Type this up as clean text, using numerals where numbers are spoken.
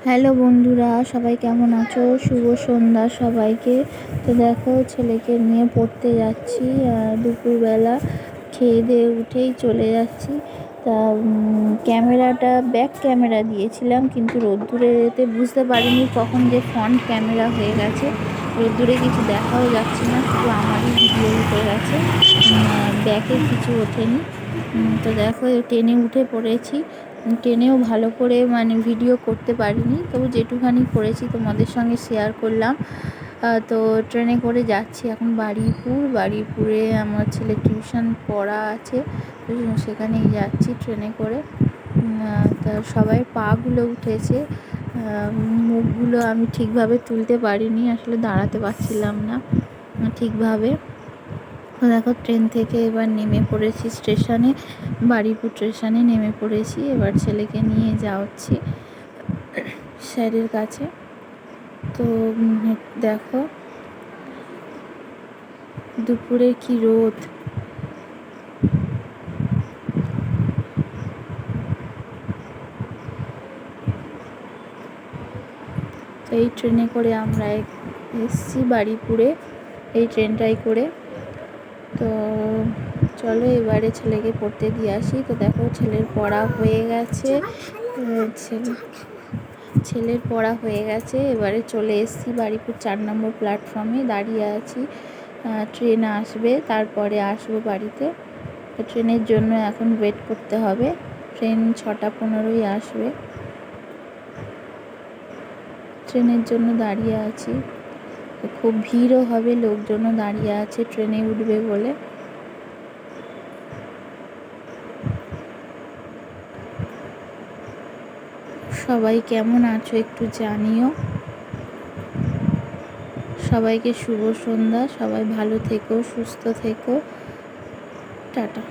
Hello বন্ধুরা, সবাই কেমন আছো? শুভ সন্ধ্যা সবাইকে। তো দেখো, ছেলেকে নিয়ে পড়তে যাচ্ছি। দুপুরবেলা খেয়ে দিয়ে উঠেই চলে যাচ্ছি। তা ক্যামেরাটা ব্যাক ক্যামেরা দিয়েছিলাম, কিন্তু রোদ্দুরে এতে বুঝতে পারিনি কখন যে ফ্রন্ট ক্যামেরা হয়ে গেছে। রোদ্দুরে কিছু দেখাও যাচ্ছে না, শুধু আমারই ভিডিও উঠে গেছে, ব্যাকে কিছু ওঠেনি। তো দেখো, ট্রেনে উঠে পড়েছি। ট্রেনেও ভালো করে ভিডিও করতে পারিনি, তবু যেটুখানি করেছি তোমাদের সঙ্গে শেয়ার করলাম। তো ট্রেনে করে যাচ্ছি এখন বারুইপুরে আমার ছেলে টিউশন পড়া আছে, তো সেখানেই যাচ্ছি ট্রেনে করে। তা সবাই পাগুলো উঠেছে, মুখগুলো আমি ঠিকভাবে তুলতে পারিনি, আসলে দাঁড়াতে পারছিলাম না ঠিকভাবে। দেখো, ট্রেন থেকে এবার নেমে পড়েছি স্টেশনে, বারুইপুর স্টেশনে নেমে পড়েছি। এবার ছেলেকে নিয়ে যাচ্ছি স্যারের কাছে। তো দেখো, দুপুরে কি রোদ! তো এই ট্রেনে করে আমরা এসছি বারুইপুরে, এই ট্রেনটাই করে। তো চলো এবারে ছেলেকে পড়তে দিয়ে আসি। তো দেখো, ছেলের পড়া হয়ে গেছে, ছেলের পড়া হয়ে গেছে। এবারে চলে এসেছি বারুইপুর 4 নম্বর প্ল্যাটফর্মে দাঁড়িয়ে আছি। ট্রেন আসবে, তারপরে আসবো বাড়িতে। তো ট্রেনের জন্য এখন ওয়েট করতে হবে। ট্রেন 6:15 আসবে, ট্রেনের জন্য দাঁড়িয়ে আছি। খুব ভিড়ও হবে, লোকজনও দাঁড়িয়ে আছে ট্রেনে উঠবে বলে। সবাই কেমন আছো একটু জানিও। সবাইকে শুভ সন্ধ্যা, সবাই ভালো থেকো, সুস্থ থেকো, টাটা।